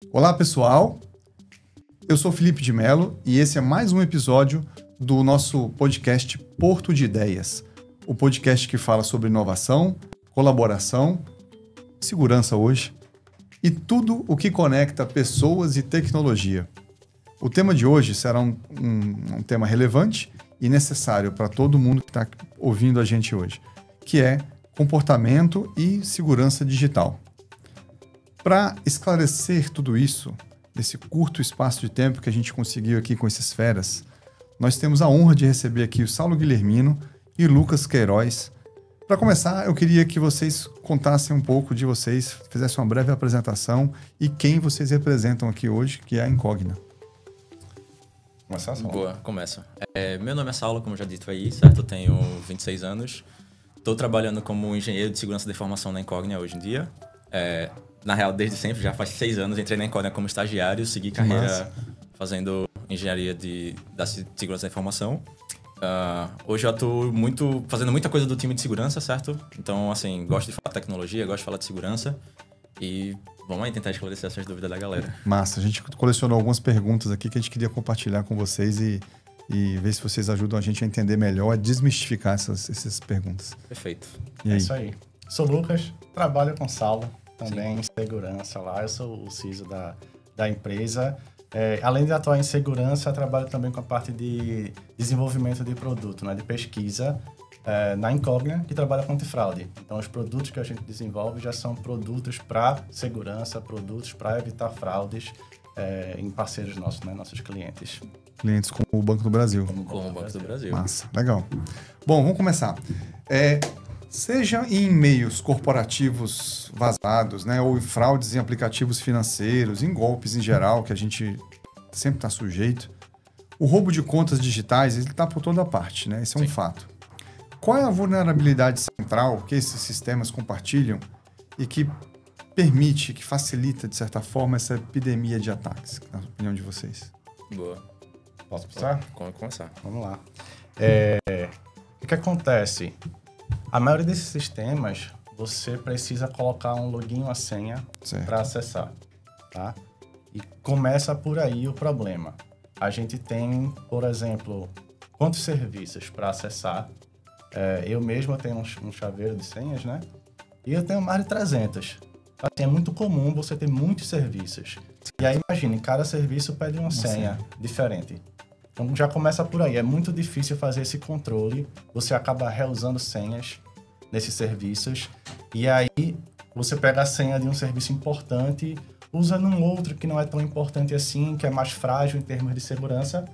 Olá, pessoal. Eu sou Felipe de Mello e esse é mais um episódio do nosso podcast Porto de Ideias, o podcast que fala sobre inovação, colaboração, segurança hoje e tudo o que conecta pessoas e tecnologia. O tema de hoje será um tema relevante e necessário para todo mundo que está ouvindo a gente hoje, que é comportamento e segurança digital. Para esclarecer tudo isso, nesse curto espaço de tempo que a gente conseguiu aqui com esses feras, nós temos a honra de receber aqui o Saulo Guilhermino e o Lucas Queiroz. Para começar, eu queria que vocês contassem um pouco de vocês, fizessem uma breve apresentação e quem vocês representam aqui hoje, que é a Incogna. Começar, Saulo? Boa, começo. Meu nome é Saulo, como já dito aí, certo? Eu tenho 26 anos. Estou trabalhando como engenheiro de segurança da informação na Incogna hoje em dia. Na real, desde sempre, já faz 6 anos, entrei na Incogna como estagiário, segui carreira fazendo engenharia da segurança da informação. Hoje eu atuo fazendo muita coisa do time de segurança, certo? Então, assim, gosto de falar de tecnologia, gosto de falar de segurança e vamos aí tentar esclarecer essas dúvidas da galera. Massa, a gente colecionou algumas perguntas aqui que a gente queria compartilhar com vocês e ver se vocês ajudam a gente a entender melhor, a desmistificar essas perguntas. Perfeito. E aí? É isso aí. Sou Lucas, trabalho com Saulo, também em segurança lá. Eu sou o CISO da empresa. Além de atuar em segurança, trabalho também com a parte de desenvolvimento de produto, né, de pesquisa na Incogna, que trabalha com antifraude. Então, os produtos que a gente desenvolve já são produtos para segurança, produtos para evitar fraudes em parceiros nossos, né, nossos clientes. Clientes como o Banco do Brasil. Como o Banco do Brasil. Massa, legal. Bom, vamos começar. Seja em e-mails corporativos vazados, né, ou em fraudes em aplicativos financeiros, em golpes em geral, que a gente sempre está sujeito, o roubo de contas digitais está por toda parte, né? Esse é um fato. Qual é a vulnerabilidade central que esses sistemas compartilham e que permite, que facilita, de certa forma, essa epidemia de ataques, na opinião de vocês? Boa. Posso começar? Vamos começar. Vamos lá. O que acontece? A maioria desses sistemas, você precisa colocar um login e uma senha para acessar, tá? E começa por aí o problema. A gente tem, por exemplo, quantos serviços para acessar? Eu mesmo tenho um chaveiro de senhas, né? E eu tenho mais de 300. Assim, é muito comum você ter muitos serviços. E aí, imagine, cada serviço pede uma senha diferente. Então, já começa por aí. É muito difícil fazer esse controle. Você acaba reusando senhas nesses serviços. E aí, você pega a senha de um serviço importante, usa num outro que não é tão importante assim, que é mais frágil em termos de segurança.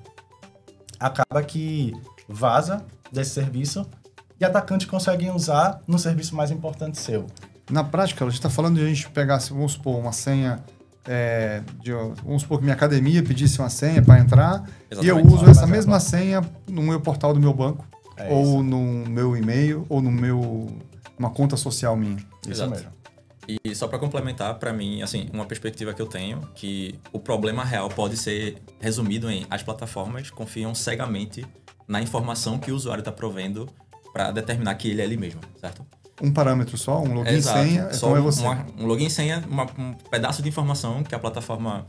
Acaba que vaza desse serviço e atacantes conseguem usar no serviço mais importante seu. Na prática, a gente está falando de a gente pegar, vamos supor, uma senha... vamos supor que minha academia pedisse uma senha para entrar. Exatamente. E eu uso essa mesma senha no meu portal do meu banco, ou no meu e-mail, ou numa conta social minha. Isso mesmo. E só para complementar, para mim, assim, uma perspectiva que eu tenho, que o problema real pode ser resumido em as plataformas confiam cegamente na informação que o usuário está provendo para determinar que ele é ele mesmo, certo? Um parâmetro só, um login e senha, só então é você. Um login e senha, um pedaço de informação que a plataforma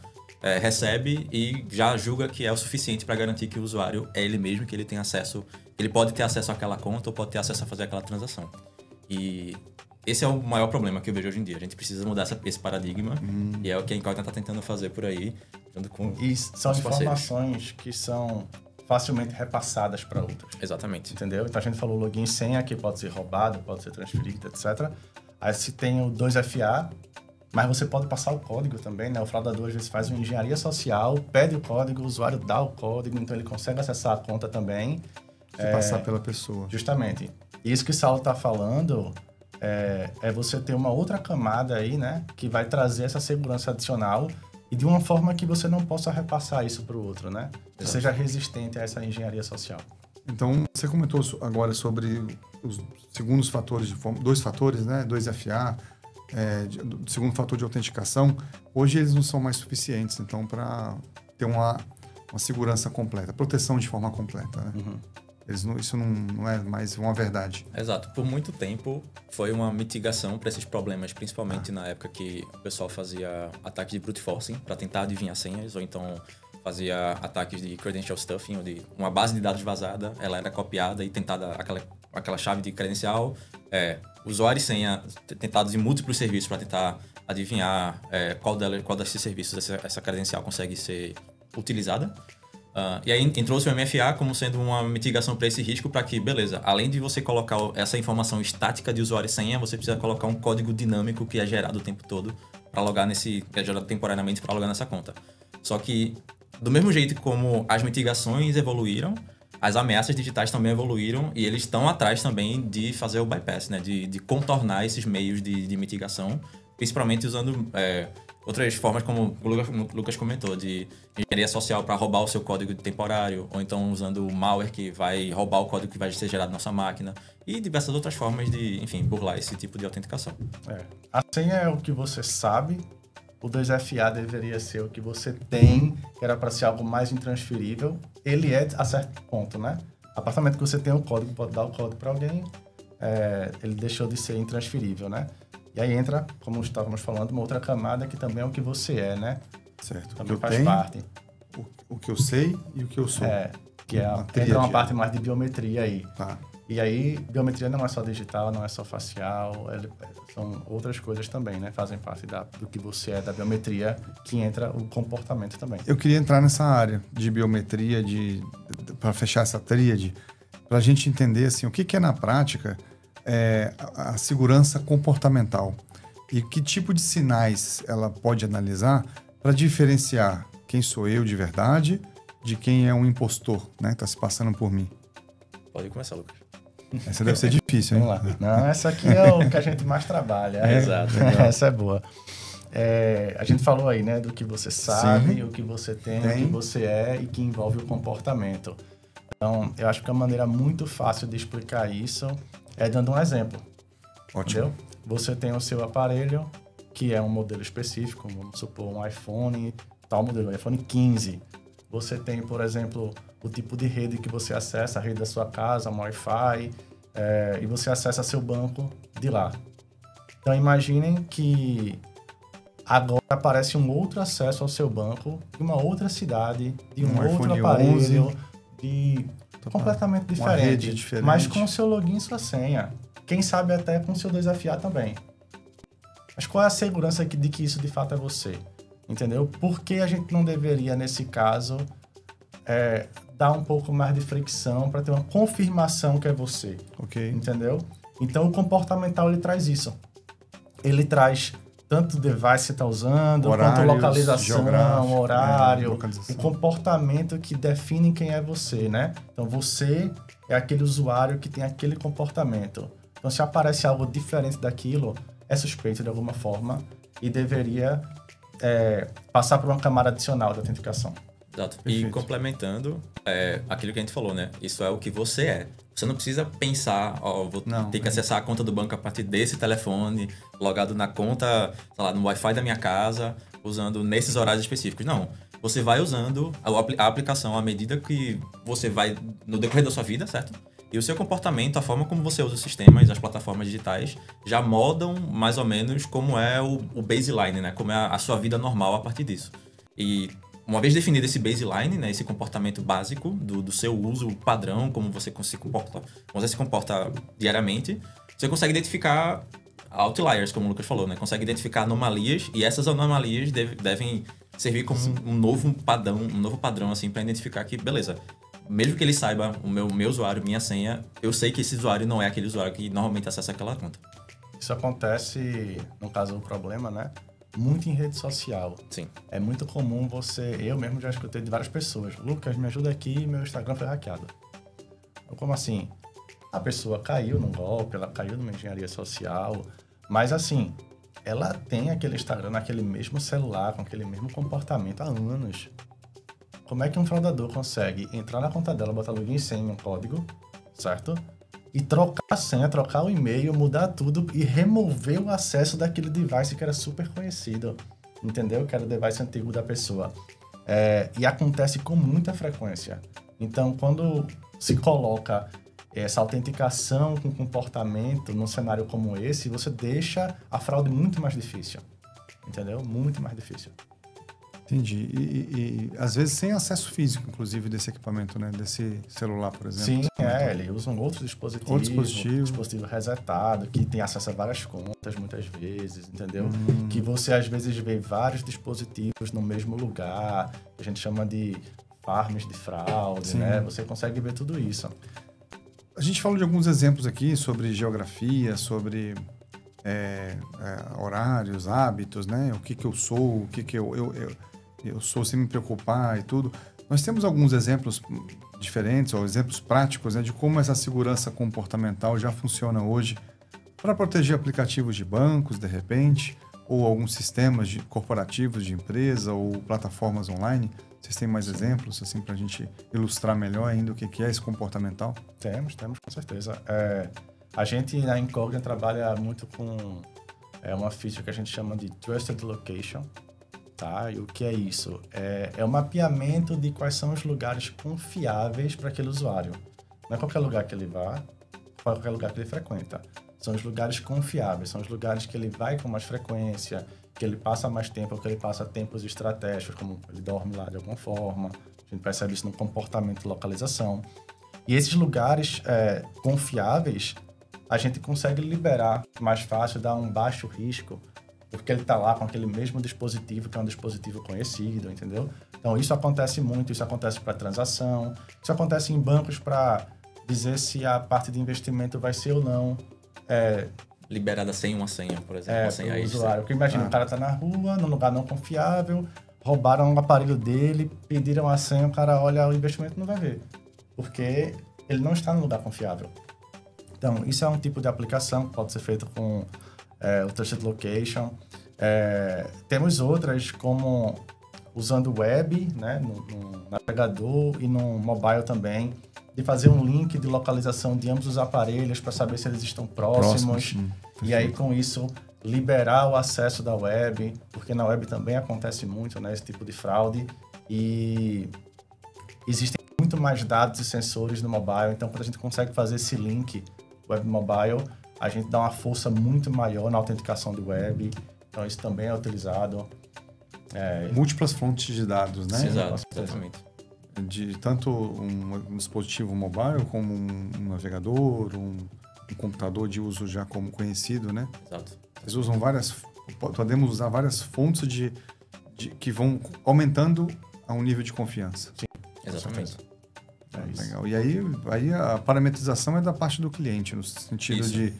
recebe e já julga que é o suficiente para garantir que o usuário é ele mesmo, que ele tem acesso, ele pode ter acesso àquela conta ou pode ter acesso a fazer aquela transação. E esse é o maior problema que eu vejo hoje em dia. A gente precisa mudar esse paradigma e é o que a Incogna está tentando fazer por aí, junto com e são informações que são facilmente repassadas para outros. Exatamente. Entendeu? Então a gente falou login e senha, que pode ser roubado, pode ser transferido, etc. Aí se tem o 2FA, mas você pode passar o código também, né? O fraudador às vezes faz uma engenharia social, pede o código, o usuário dá o código, então ele consegue acessar a conta também. E passar pela pessoa. Justamente. Isso que o Saulo está falando é você ter uma outra camada aí, né? Que vai trazer essa segurança adicional e de uma forma que você não possa repassar isso para o outro, né? Que seja resistente a essa engenharia social. Então, você comentou agora sobre os segundos fatores, dois fatores, né? 2FA, segundo fator de autenticação. Hoje eles não são mais suficientes, então, para ter uma segurança completa, proteção de forma completa, né? Isso não é mais uma verdade. Exato. Por muito tempo foi uma mitigação para esses problemas, principalmente na época que o pessoal fazia ataques de brute forcing para tentar adivinhar senhas, ou então fazia ataques de credential stuffing, onde uma base de dados vazada, ela era copiada e tentada aquela chave de credencial, usuário e senha tentados em múltiplos serviços para tentar adivinhar qual desses serviços essa credencial consegue ser utilizada. E aí entrou-se o MFA como sendo uma mitigação para esse risco, para que, beleza, além de você colocar essa informação estática de usuário e senha, você precisa colocar um código dinâmico que é gerado o tempo todo para logar que é gerado temporariamente para logar nessa conta. Só que, do mesmo jeito como as mitigações evoluíram, as ameaças digitais também evoluíram e eles estão atrás também de fazer o bypass, né? De contornar esses meios de mitigação, principalmente usando outras formas, como o Lucas comentou, de engenharia social para roubar o seu código temporário, ou então usando o malware que vai roubar o código que vai ser gerado na nossa máquina, e diversas outras formas de, enfim, burlar esse tipo de autenticação. A senha é o que você sabe, o 2FA deveria ser o que você tem, que era para ser algo mais intransferível. Ele é a certo ponto, né? A partir do momento que você tem o código, pode dar o código para alguém, ele deixou de ser intransferível, né? E aí entra, como estávamos falando, uma outra camada que também é o que você é, né? Certo. Também faz parte. O que eu sei e o que eu sou. Que entra uma parte mais de biometria aí. Tá. E aí, biometria não é só digital, não é só facial, são outras coisas também, né? Fazem parte do que você é, da biometria, que entra o comportamento também. Eu queria entrar nessa área de biometria, para fechar essa tríade, para a gente entender assim, o que é na prática a segurança comportamental e que tipo de sinais ela pode analisar para diferenciar quem sou eu de verdade de quem é um impostor, né? Que está se passando por mim. Pode começar, Lucas. Essa deve ser difícil, hein? Vamos lá. Não, essa aqui é o que a gente mais trabalha. Exato. Essa é boa. A gente falou aí, né, do que você sabe, Sim. o que você tem, o que você é e que envolve o comportamento. Então, eu acho que uma maneira muito fácil de explicar isso é dando um exemplo. Ótimo. Entendeu? Você tem o seu aparelho, que é um modelo específico, vamos supor um iPhone, tal modelo, iPhone 15. Você tem, por exemplo, o tipo de rede que você acessa, a rede da sua casa, um Wi-Fi, e você acessa seu banco de lá. Então, imaginem que agora aparece um outro acesso ao seu banco de uma outra cidade, de um outro aparelho, completamente diferente, mas com o seu login e sua senha. Quem sabe até com o seu 2FA também. Mas qual é a segurança de que isso de fato é você? Entendeu? Por que a gente não deveria, nesse caso, dar um pouco mais de fricção para ter uma confirmação que é você? Ok. Entendeu? Então, o comportamental, ele traz isso. Ele traz tanto o device que você está usando, quanto localização, horário, o comportamento que define quem é você, né? Então, você é aquele usuário que tem aquele comportamento. Então, se aparece algo diferente daquilo, é suspeito de alguma forma e deveria passar por uma camada adicional de autenticação. Exato. E complementando aquilo que a gente falou, né? Isso é o que você é. Você não precisa pensar, vou ter que acessar a conta do banco a partir desse telefone, logado na conta, sei lá, no Wi-Fi da minha casa, usando nesses horários específicos. Não. Você vai usando a aplicação à medida que você vai no decorrer da sua vida, certo? E o seu comportamento, a forma como você usa os sistemas, as plataformas digitais, já modam mais ou menos como é o baseline, né? Como é a sua vida normal a partir disso. E uma vez definido esse baseline, né, esse comportamento básico do seu uso padrão, como você se comporta diariamente, você consegue identificar outliers, como o Lucas falou, né? Consegue identificar anomalias e essas anomalias devem servir como um novo padrão assim, para identificar que, beleza, mesmo que ele saiba o meu usuário, minha senha, eu sei que esse usuário não é aquele usuário que normalmente acessa aquela conta. Isso acontece, no caso do problema, né? Muito em rede social. Sim. É muito comum eu mesmo já escutei de várias pessoas. Lucas, me ajuda aqui, meu Instagram foi hackeado. Como assim? A pessoa caiu num golpe, ela caiu numa engenharia social, mas assim, ela tem aquele Instagram naquele mesmo celular, com aquele mesmo comportamento há anos. Como é que um fraudador consegue entrar na conta dela, botar login e senha, um código, certo? E trocar a senha, trocar o e-mail, mudar tudo e remover o acesso daquele device que era super conhecido, entendeu? Que era o device antigo da pessoa. E acontece com muita frequência. Então, quando se coloca essa autenticação com comportamento num cenário como esse, você deixa a fraude muito mais difícil. Entendeu? Muito mais difícil. Entendi. E às vezes sem acesso físico, inclusive, desse equipamento, né? Desse celular, por exemplo. Sim, eles usam outro dispositivo. Dispositivo resetado, que tem acesso a várias contas, muitas vezes, entendeu? Que você, às vezes, vê vários dispositivos no mesmo lugar. A gente chama de farms de fraude, né? Você consegue ver tudo isso. A gente falou de alguns exemplos aqui sobre geografia, sobre horários, hábitos, né? O que eu sou, o que eu sou sem me preocupar e tudo. Nós temos alguns exemplos diferentes, ou exemplos práticos, né, de como essa segurança comportamental já funciona hoje para proteger aplicativos de bancos, de repente, ou alguns sistemas corporativos de empresa ou plataformas online. Vocês têm mais exemplos, assim, para a gente ilustrar melhor ainda o que é esse comportamental? Temos, com certeza. A gente, na Incognia, trabalha muito com uma feature que a gente chama de Trusted Location. Tá? E o que é isso? É o mapeamento de quais são os lugares confiáveis para aquele usuário. Não é qualquer lugar que ele vá, qualquer lugar que ele frequenta. São os lugares confiáveis, são os lugares que ele vai com mais frequência, que ele passa mais tempo, ou que ele passa tempos estratégicos, como ele dorme lá de alguma forma. A gente percebe isso no comportamento de localização. E esses lugares confiáveis, a gente consegue liberar mais fácil, dar um baixo risco, porque ele está lá com aquele mesmo dispositivo, que é um dispositivo conhecido, entendeu? Então, isso acontece muito, isso acontece para transação, isso acontece em bancos para dizer se a parte de investimento vai ser ou não liberada sem uma senha, por exemplo. Uma senha para o usuário. Porque imagina, o cara está na rua, num lugar não confiável, roubaram o aparelho dele, pediram a senha, o cara olha o investimento e não vai ver, porque ele não está num lugar confiável. Então, isso é um tipo de aplicação que pode ser feito com o Trusted Location. Temos outras, como usando web, né, no navegador e no mobile também, de fazer um link de localização de ambos os aparelhos para saber se eles estão próximos. E aí, com isso, liberar o acesso da web, porque na web também acontece muito, né, esse tipo de fraude. E existem muito mais dados e sensores no mobile, então quando a gente consegue fazer esse link web-mobile, a gente dá uma força muito maior na autenticação de web, então isso também é utilizado. Múltiplas fontes de dados, né? Exatamente. De tanto um dispositivo mobile, como um navegador, um computador de uso já como conhecido, né? Exato. Eles usam podemos usar várias fontes que vão aumentando a um nível de confiança. Sim, exatamente. Legal. E aí a parametrização é da parte do cliente, no sentido de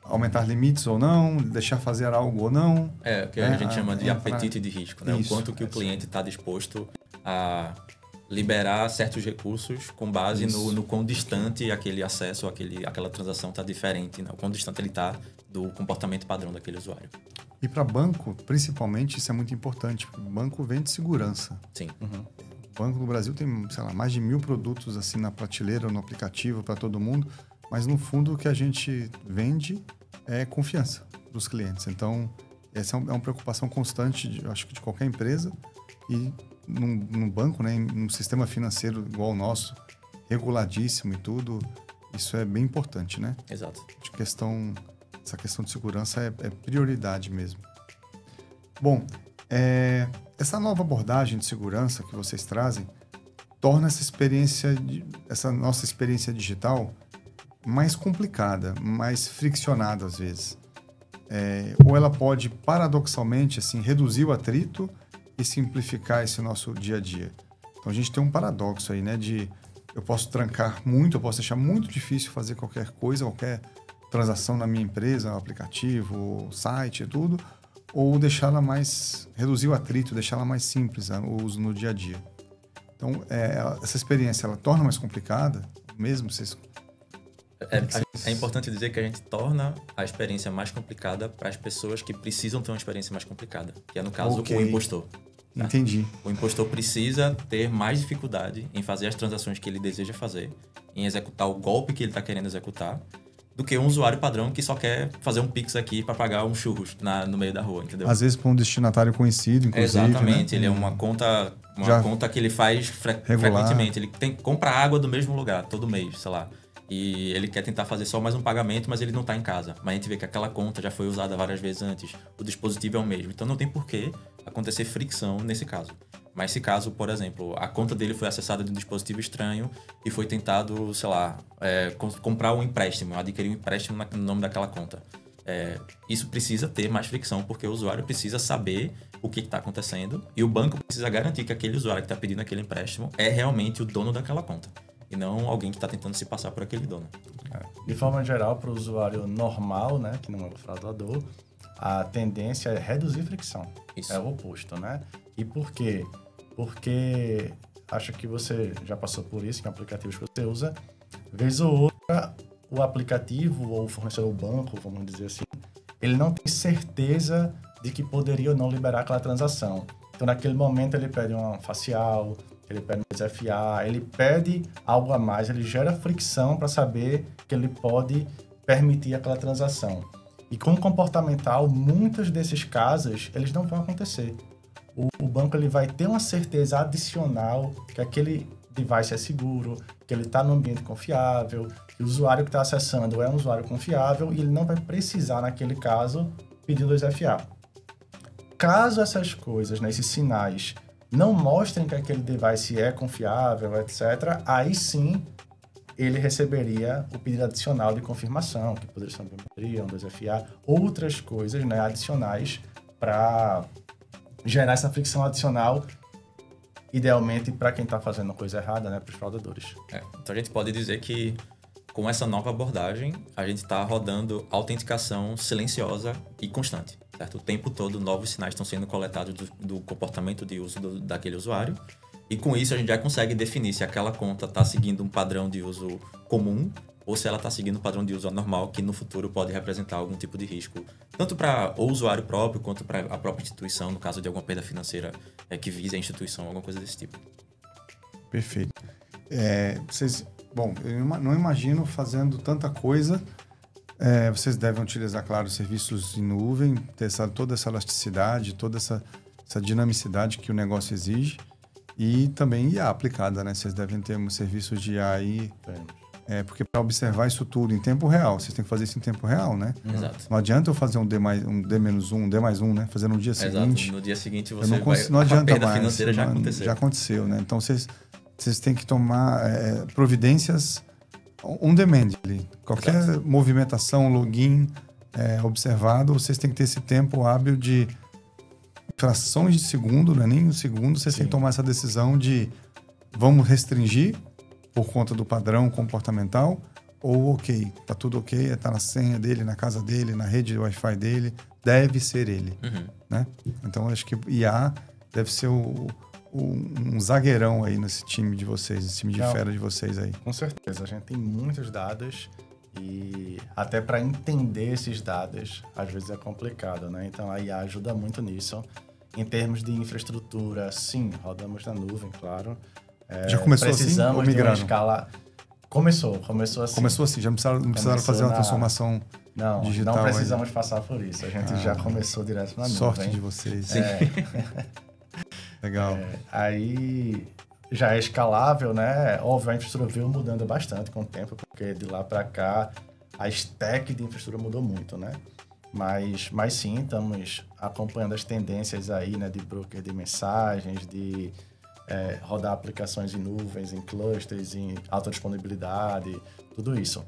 aumentar limites ou não, deixar fazer algo ou não. O que a gente chama de apetite de risco, né? O quanto que o cliente está disposto a liberar certos recursos com base no quão distante aquele acesso, aquela transação está diferente, né? O quão distante ele está do comportamento padrão daquele usuário. E para banco, principalmente, isso é muito importante, porque o banco vende segurança. Sim. O banco no Brasil tem, sei lá, mais de 1.000 produtos assim na prateleira, no aplicativo para todo mundo, mas no fundo o que a gente vende é confiança para os clientes. Então, essa é uma preocupação constante, acho que de qualquer empresa, e num banco, né, num sistema financeiro igual ao nosso, reguladíssimo e tudo, isso é bem importante, né? Exato. Essa questão de segurança é prioridade mesmo. Bom, essa nova abordagem de segurança que vocês trazem torna essa nossa experiência digital mais complicada, mais friccionada às vezes. Ou ela pode, paradoxalmente, assim, reduzir o atrito e simplificar esse nosso dia a dia. Então a gente tem um paradoxo aí, né? Eu posso trancar muito, eu posso deixar muito difícil fazer qualquer coisa, qualquer transação na minha empresa, aplicativo, site e tudo, ou reduzir o atrito, deixá-la mais simples, o uso no dia a dia. Então, essa experiência, ela torna mais complicada, mesmo vocês... É importante dizer que a gente torna a experiência mais complicada para as pessoas que precisam ter uma experiência mais complicada, que é, no caso, o impostor. Tá? Entendi. O impostor precisa ter mais dificuldade em fazer as transações que ele deseja fazer, em executar o golpe que ele está querendo executar, do que um usuário padrão que só quer fazer um Pix aqui para pagar um churros no meio da rua, entendeu? Às vezes para um destinatário conhecido, inclusive. Exatamente, né? Ele é uma conta que ele faz frequentemente. Ele compra água do mesmo lugar todo mês, sei lá. E ele quer tentar fazer só mais um pagamento, mas ele não está em casa. Mas a gente vê que aquela conta já foi usada várias vezes antes. O dispositivo é o mesmo. Então não tem por que acontecer fricção nesse caso. Mas se caso, por exemplo, a conta dele foi acessada de um dispositivo estranho e foi tentado, sei lá, comprar um empréstimo, adquirir um empréstimo no nome daquela conta. Isso precisa ter mais fricção, porque o usuário precisa saber o que está acontecendo e o banco precisa garantir que aquele usuário que está pedindo aquele empréstimo é realmente o dono daquela conta. E não alguém que está tentando se passar por aquele dono. De forma geral, para o usuário normal, né, que não é o fraudador, a tendência é reduzir fricção. Isso. É o oposto, né? E por quê? Porque acho que você já passou por isso em aplicativos que você usa. Vez ou outra, o aplicativo ou o fornecedor, o banco, vamos dizer assim, ele não tem certeza de que poderia ou não liberar aquela transação. Então, naquele momento, ele pede uma facial, ele pede um FA, ele pede algo a mais, ele gera fricção para saber que ele pode permitir aquela transação. E com o comportamental, muitos desses casos, eles não vão acontecer. O banco ele vai ter uma certeza adicional que aquele device é seguro, que ele está num ambiente confiável, que o usuário que está acessando é um usuário confiável e ele não vai precisar, naquele caso, pedir 2FA. Caso essas coisas, né, esses sinais, não mostrem que aquele device é confiável, etc., aí sim ele receberia o pedido adicional de confirmação, que poderia ser uma biometria, um 2FA, outras coisas, né, adicionais para gerar essa fricção adicional, idealmente para quem está fazendo coisa errada, né, para os fraudadores. Então a gente pode dizer que com essa nova abordagem, a gente está rodando autenticação silenciosa e constante, certo? O tempo todo, novos sinais estão sendo coletados do comportamento de uso daquele usuário. E com isso, a gente já consegue definir se aquela conta está seguindo um padrão de uso comum ou se ela está seguindo um padrão de uso anormal que no futuro pode representar algum tipo de risco, tanto para o usuário próprio quanto para a própria instituição, no caso de alguma perda financeira que vise a instituição, alguma coisa desse tipo. Perfeito. Bom, eu não imagino fazendo tanta coisa. Vocês devem utilizar, claro, serviços em nuvem, ter toda essa elasticidade, toda essa dinamicidade que o negócio exige. E também IA aplicada, né? Vocês devem ter um serviço de IA aí. Porque para observar isso tudo em tempo real, vocês têm que fazer isso em tempo real, né? Exato. Não adianta eu fazer um D-1, um D+1, né? Fazer no dia seguinte. Exato. No dia seguinte você não adianta a perda mais, financeira já aconteceu. Já aconteceu, né? Então vocês têm que tomar providências on demand ali. Qualquer Exato. movimentação, login observado, vocês têm que ter esse tempo hábil de frações de segundo, não é nem um segundo, vocês têm que tomar essa decisão de vamos restringir por conta do padrão comportamental ou ok, tá tudo ok, tá na senha dele, na casa dele, na rede de Wi-Fi dele, deve ser ele, né? Então, acho que IA deve ser um zagueirão aí nesse time de vocês, esse time de fera de vocês aí. Com certeza, a gente tem muitos dados e até para entender esses dados, às vezes é complicado, né? Então, a IA ajuda muito nisso. Em termos de infraestrutura, sim, rodamos na nuvem, claro. Já começou precisamos assim ou migraram? De uma escala... Começou assim. Começou assim, já não precisaram fazer uma transformação digital. Não precisamos passar por isso. A gente já começou direto na nuvem. Sorte de vocês. Legal. Aí já é escalável, né? Óbvio, a infraestrutura veio mudando bastante com o tempo, porque de lá para cá a stack de infraestrutura mudou muito, né? Mas sim, estamos acompanhando as tendências aí, né? De broker de mensagens, de rodar aplicações em nuvens, em clusters, em alta disponibilidade, tudo isso.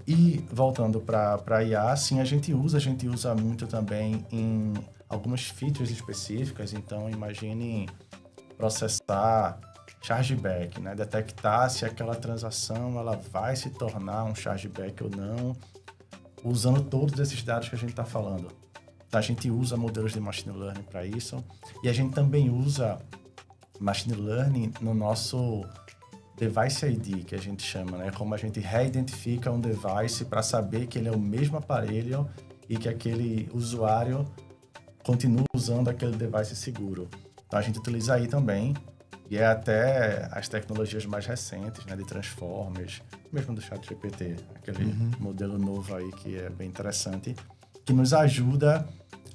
E voltando para IA, sim, a gente usa muito também em algumas features específicas. Então, imagine processar chargeback, né? Detectar se aquela transação ela vai se tornar um chargeback ou não, usando todos esses dados que a gente está falando. Então, a gente usa modelos de machine learning para isso e a gente também usa machine learning no nosso device ID, que a gente chama, né? Como a gente reidentifica um device para saber que ele é o mesmo aparelho e que aquele usuário continua usando aquele device seguro. Então, a gente utiliza aí também E é até as tecnologias mais recentes, né, de Transformers, mesmo do ChatGPT, aquele modelo novo aí que é bem interessante, que nos ajuda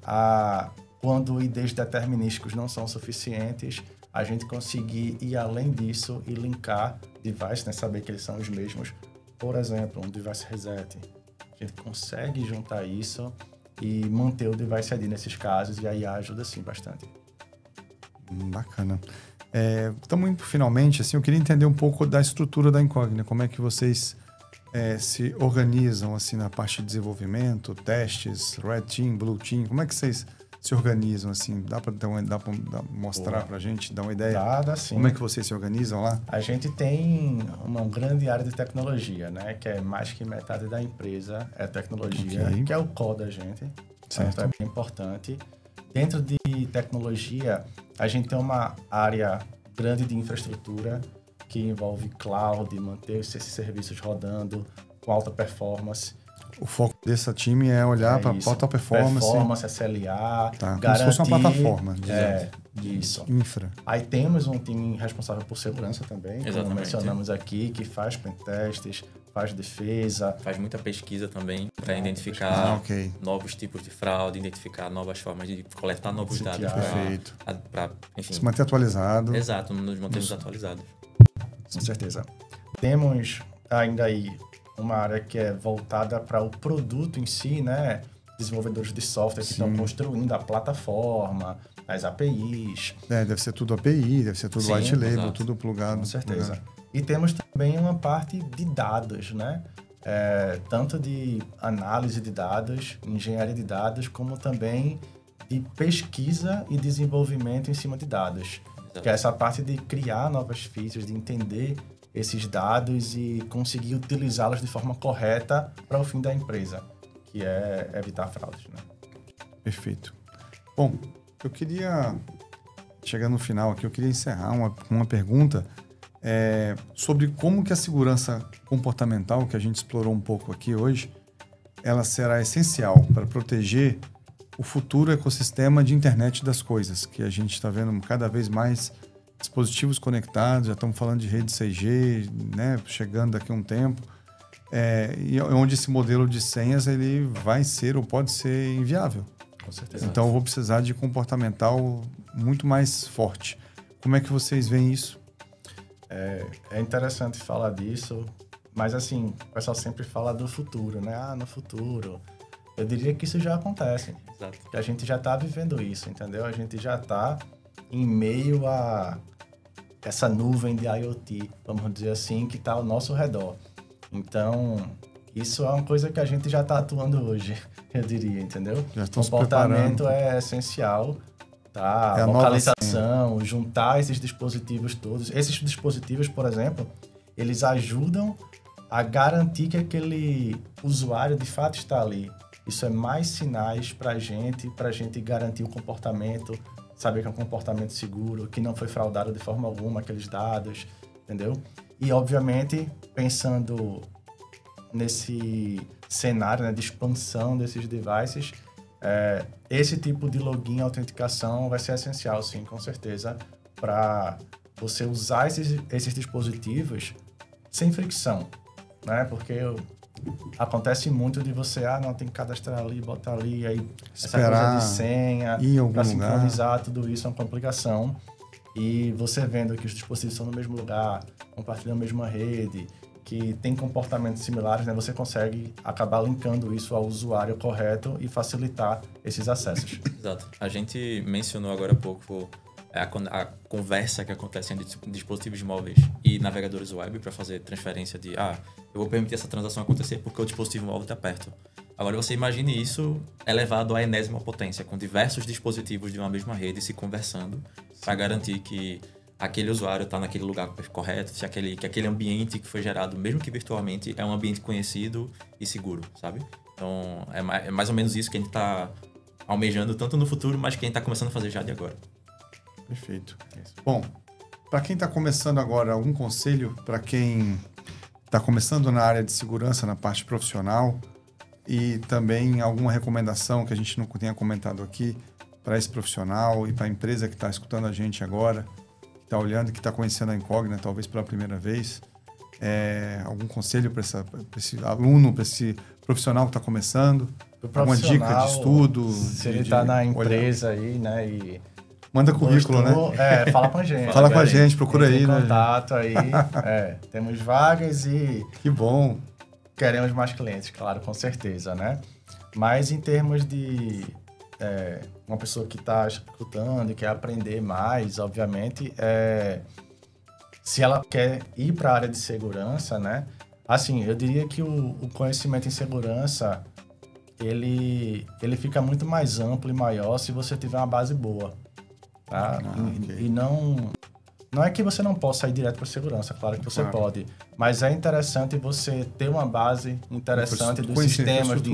a, quando IDs determinísticos não são suficientes, a gente conseguir ir além disso e linkar devices, né, saber que eles são os mesmos. Por exemplo, um device reset. A gente consegue juntar isso e manter o device ID nesses casos, e aí ajuda sim bastante. Bacana. Estamos indo finalmente, assim, eu queria entender um pouco da estrutura da Incognia, como é que vocês se organizam assim na parte de desenvolvimento, testes, Red Team, Blue Team, como é que vocês se organizam assim? Dá para mostrar para a gente, dar uma ideia? Dá, sim. Como é que vocês se organizam lá? A gente tem uma grande área de tecnologia, né? Que é mais que metade da empresa é tecnologia, que é o core da gente. Certo. Então é bem importante. Dentro de tecnologia, a gente tem uma área grande de infraestrutura que envolve cloud, manter esses serviços rodando com alta performance. O foco desse time é olhar para alta performance. Performance, SLA, tá, garantir... Como se fosse uma plataforma. Isso. Infra. Aí temos um time responsável por segurança também, Exatamente. como mencionamos aqui, que faz pentestes, faz defesa. Faz muita pesquisa também para identificar okay. novos tipos de fraude, identificar novas formas de coletar novos dados. Perfeito. Enfim, se manter atualizado. Exato, nos mantemos atualizados. Com certeza. Temos ainda aí uma área que é voltada para o produto em si, né? Desenvolvedores de software que estão construindo a plataforma, as APIs. Deve ser tudo API, deve ser tudo white label, tudo plugado. Com certeza. E temos também uma parte de dados, né? Tanto de análise de dados, engenharia de dados, como também de pesquisa e desenvolvimento em cima de dados. Exato. Que é essa parte de criar novas features, de entender esses dados e conseguir utilizá-los de forma correta para o fim da empresa, que é evitar fraudes, né? Perfeito. Bom, eu queria, chegando no final aqui, eu queria encerrar uma pergunta sobre como que a segurança comportamental, que a gente explorou um pouco aqui hoje, ela será essencial para proteger o futuro ecossistema de internet das coisas, que a gente está vendo cada vez mais dispositivos conectados, já estamos falando de rede 6G, né, chegando daqui a um tempo, e onde esse modelo de senhas ele vai ser ou pode ser inviável. Com certeza. Então eu vou precisar de comportamental muito mais forte. Como é que vocês veem isso? É interessante falar disso, mas assim, o pessoal sempre fala do futuro, né? No futuro. Eu diria que isso já acontece. Exato. Que a gente já está vivendo isso, entendeu? A gente já está em meio a essa nuvem de IoT, vamos dizer assim, que está ao nosso redor. Então, isso é uma coisa que a gente já está atuando hoje, eu diria, entendeu? Já estão comportamento é essencial, tá? A localização, juntar esses dispositivos todos. Esses dispositivos, por exemplo, eles ajudam a garantir que aquele usuário de fato está ali. Isso é mais sinais para a gente garantir o comportamento, saber que é um comportamento seguro, que não foi fraudado de forma alguma aqueles dados, entendeu? E, obviamente, pensando nesse cenário, né, de expansão desses devices, esse tipo de login e autenticação vai ser essencial, sim, com certeza, para você usar esses dispositivos sem fricção, né? Porque acontece muito de você, não, tem que cadastrar ali, botar ali, aí esperar essa coisa de senha, para sincronizar tudo isso é uma complicação. E você vendo que os dispositivos estão no mesmo lugar, compartilhando a mesma rede, que tem comportamentos similares, né, você consegue acabar linkando isso ao usuário correto e facilitar esses acessos. Exato. A gente mencionou agora há pouco a conversa que acontece entre dispositivos móveis e navegadores web para fazer transferência de eu vou permitir essa transação acontecer porque o dispositivo móvel está perto. Agora você imagine isso elevado à enésima potência, com diversos dispositivos de uma mesma rede se conversando para garantir que aquele usuário está naquele lugar correto, que aquele ambiente que foi gerado, mesmo que virtualmente, é um ambiente conhecido e seguro, sabe? Então é mais ou menos isso que a gente está almejando tanto no futuro, mas que a gente está começando a fazer já de agora. Perfeito. Bom, para quem está começando agora, algum conselho para quem está começando na área de segurança, na parte profissional, e também alguma recomendação que a gente não tenha comentado aqui para esse profissional e para a empresa que está escutando a gente agora, que está olhando, que está conhecendo a Incógnita, talvez pela primeira vez, algum conselho para esse aluno, para esse profissional que está começando? Alguma dica de estudo? Se ele está na empresa aí, né? E manda currículo, né? Fala com a gente. Fala com a gente, procura aí. Tem contato aí. Temos vagas e... Que bom. Queremos mais clientes, claro, com certeza, né? Mas em termos de uma pessoa que está escutando e quer aprender mais, obviamente, se ela quer ir para a área de segurança, né? Assim, eu diria que o conhecimento em segurança, ele fica muito mais amplo e maior se você tiver uma base boa, tá? E não é que você não possa ir direto para segurança, claro que você pode, mas é interessante você ter uma base interessante dos sistemas de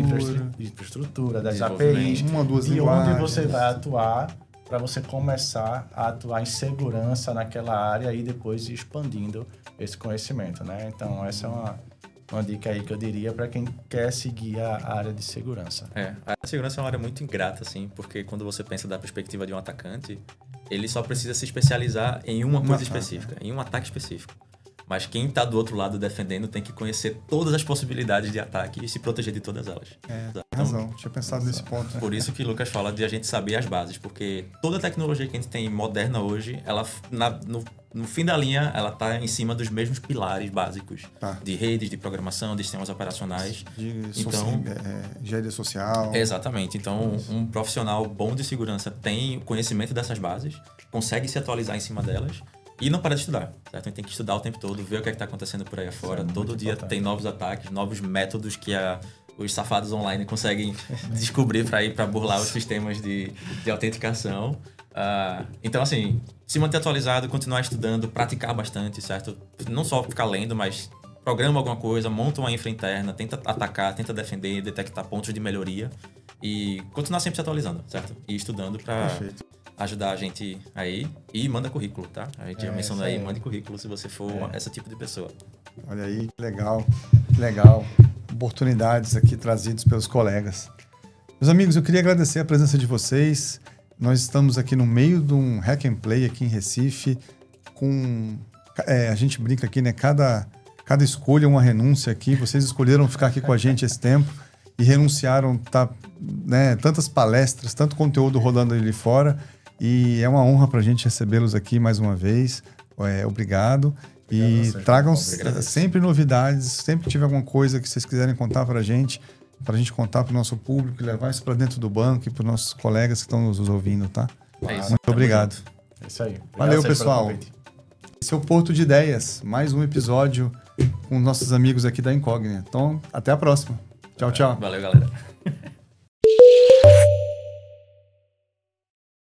infraestrutura, das APIs, e onde você vai atuar para você começar a atuar em segurança naquela área e depois ir expandindo esse conhecimento, né? Então, essa é uma dica aí que eu diria para quem quer seguir a área de segurança. A área de segurança é uma área muito ingrata, assim, porque quando você pensa da perspectiva de um atacante, ele só precisa se especializar em uma coisa específica, em um ataque específico. Mas quem está do outro lado defendendo tem que conhecer todas as possibilidades de ataque e se proteger de todas elas. Tem razão, tinha pensado nesse ponto. Por isso que o Lucas fala de a gente saber as bases, porque toda a tecnologia que a gente tem moderna hoje, ela no fim da linha, ela está em cima dos mesmos pilares básicos de redes, de programação, de sistemas operacionais. Engenharia social. Exatamente. Então, um profissional bom de segurança tem conhecimento dessas bases, consegue se atualizar em cima delas e não para de estudar, certo? A gente tem que estudar o tempo todo, ver o que está acontecendo por aí afora. Todo dia tem novos ataques, novos métodos que os safados online conseguem descobrir para burlar os sistemas de autenticação. Então, assim, se manter atualizado, continuar estudando, praticar bastante, certo? Não só ficar lendo, mas programa alguma coisa, monta uma infra interna, tenta atacar, tenta defender, detectar pontos de melhoria e continuar sempre se atualizando, certo? E estudando para ajudar a gente aí. E manda currículo, tá? A gente já mencionou aí, mande currículo se você for esse tipo de pessoa. Olha aí, que legal. Oportunidades aqui trazidas pelos colegas. Meus amigos, eu queria agradecer a presença de vocês. Nós estamos aqui no meio de um hack and play aqui em Recife, a gente brinca aqui, né? Cada escolha é uma renúncia aqui. Vocês escolheram ficar aqui com a gente esse tempo e renunciaram, tantas palestras, tanto conteúdo rolando ali fora. E é uma honra para a gente recebê-los aqui mais uma vez. Obrigado. E tragam sempre novidades, sempre que tiver alguma coisa que vocês quiserem contar para a gente contar para o nosso público, levar isso para dentro do banco e para os nossos colegas que estão nos ouvindo, tá? Muito obrigado. É isso aí. Valeu, pessoal. Esse é o Porto de Ideias, mais um episódio com nossos amigos aqui da Incógnita. Então, até a próxima. Tchau, tchau. Valeu, galera.